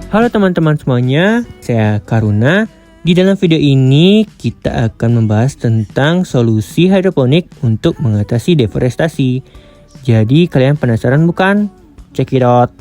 Halo teman-teman semuanya, saya Karuna. Di dalam video ini kita akan membahas tentang solusi hidroponik untuk mengatasi deforestasi. Jadi kalian penasaran bukan? Check it out.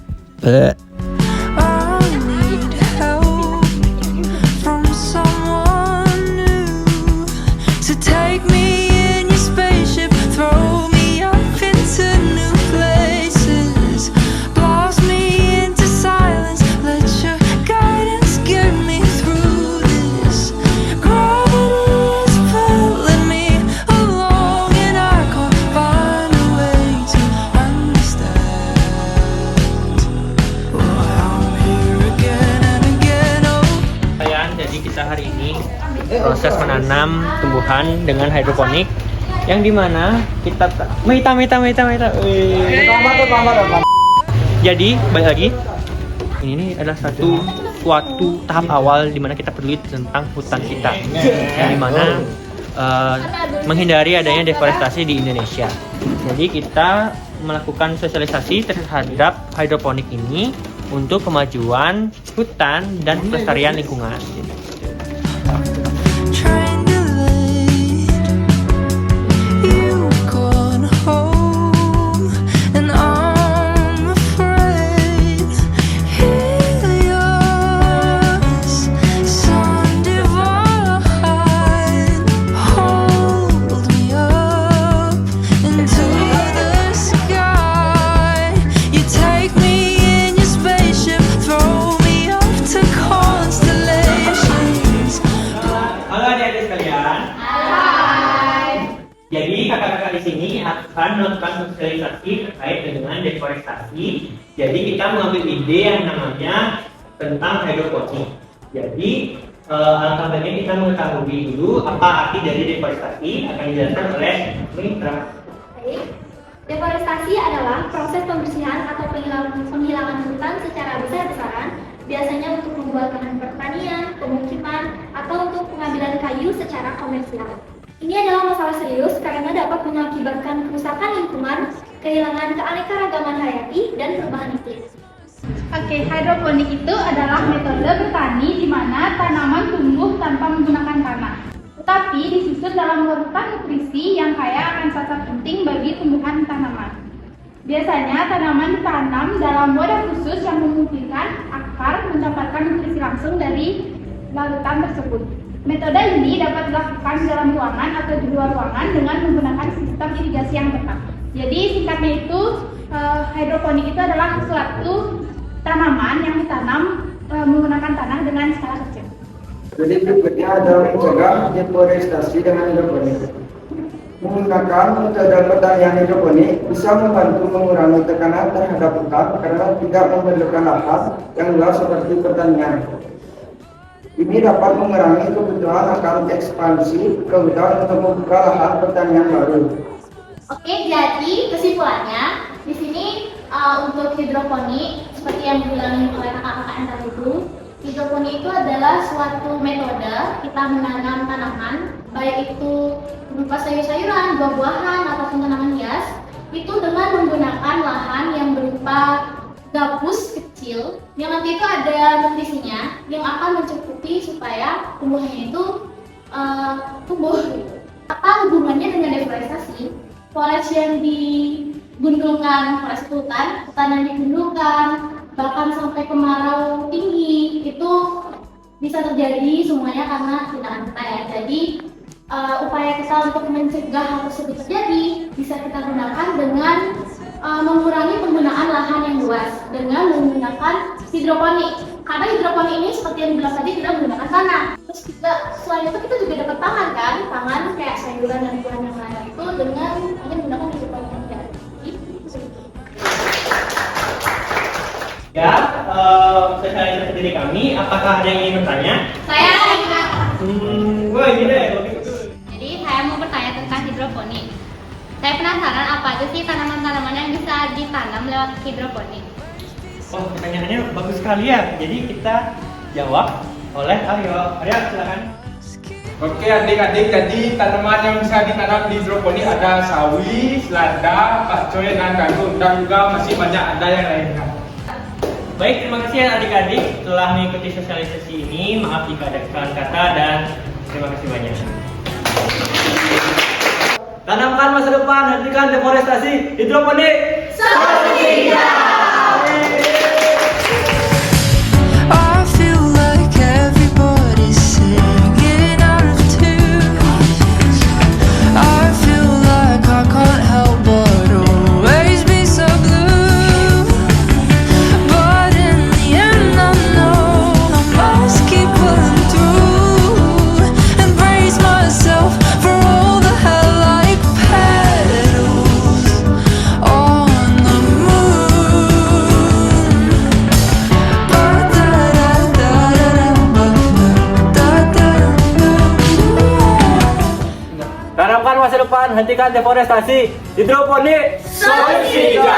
Hari ini proses menanam tumbuhan dengan hidroponik yang dimana kita jadi balik lagi ini adalah suatu tahap awal dimana kita peduli tentang hutan kita yang dimana menghindari adanya deforestasi di Indonesia. Jadi kita melakukan sosialisasi terhadap hidroponik ini untuk kemajuan hutan dan pelestarian lingkungan. Jadi kakak-kakak di sini akan melakukan sosialisasi terkait dengan deforestasi. Jadi kita mengambil ide yang namanya tentang hidroponik. Jadi alangkah baiknya kita mengetahui dulu apa arti dari deforestasi akan dijelaskan oleh Mitra. Baik, deforestasi adalah proses pembersihan atau penghilangan hutan secara besar-besaran, biasanya untuk membuat lahan pertanian, pemukiman, atau untuk pengambilan kayu secara komersial. Ini adalah masalah serius karena dapat mengakibatkan kerusakan lingkungan, kehilangan keanekaragaman hayati, dan perubahan iklim. Oke, hidroponik itu adalah metode bertani di mana tanaman tumbuh tanpa menggunakan tanah, tetapi disusun dalam larutan nutrisi yang kaya akan zat penting bagi tumbuhan tanaman. Biasanya tanaman ditanam dalam wadah khusus yang memungkinkan akar mendapatkan nutrisi langsung dari larutan tersebut. Metode ini dapat dilakukan di dalam ruangan atau di luar ruangan dengan menggunakan sistem irigasi yang tepat. Jadi singkatnya itu, hidroponik itu adalah suatu tanaman yang ditanam menggunakan tanah dengan skala kecil. Jadi berikutnya adalah mencegah deforestasi dengan hidroponik. Menggunakan metode pertanian hidroponik bisa membantu mengurangi tekanan terhadap hutan karena tidak memerlukan lahan yang luas seperti pertanian. Ini dapat mengurangi kebutuhan akan ekspansi ke hutan untuk membuka lahan pertanian baru. Oke, jadi kesimpulannya di sini untuk hidroponik seperti yang dibilang oleh kakak-kakak yang tadi hidroponik itu adalah suatu metode kita menanam tanaman, baik itu berupa sayur-sayuran, buah-buahan ataupun tanaman hias, itu dengan menggunakan lahan yang berupa gabus kecil yang nanti itu ada nutrisinya yang akan mencukupi supaya tumbuhannya itu tumbuh. Apa hubungannya dengan deforestasi? Forest yang digundulkan, forest hutan yang digundulkan, bahkan sampai kemarau tinggi itu bisa terjadi semuanya karena tindakan kita ya. Jadi upaya kita untuk mencegah hal tersebut terjadi bisa kita gunakan dengan mengurangi penggunaan lahan yang luas dengan menggunakan hidroponik. Karena hidroponik ini seperti yang dibilang tadi tidak menggunakan tanah. Terus kita selain itu kita juga dapat pangan kayak sayuran dan buah yang lain itu dengan hanya menggunakan hidroponik. Ya, sosialisasi dari kami. Apakah ada yang ingin bertanya? Saya ada. Wah ini deh. Jadi saya mau bertanya tentang hidroponik. Saya penasaran apa aja sih tanaman-tanaman yang bisa ditanam lewat hidroponik? Oh, pertanyaannya bagus sekali ya. Jadi kita jawab oleh Arya, silakan. Oke adik-adik, jadi tanaman yang bisa ditanam di hidroponik ada sawi, selada, pakcoy, dan gandum, dan juga masih banyak ada yang lainnya. Baik, terima kasih ya adik-adik telah mengikuti sosialisasi ini. Maaf jika ada kesalahan kata dan terima kasih banyak. Tanamkan masa depan, hentikan deforestasi, hidroponik. I feel like everybody's singing out of tune. I feel like I can't help but always be so blue. But in the end I know I must keep pulling through and brace myself for all the hell-like petals on the moon. Tanamkan masa depan, hentikan deforestasi, hidroponik. Solusi hijau.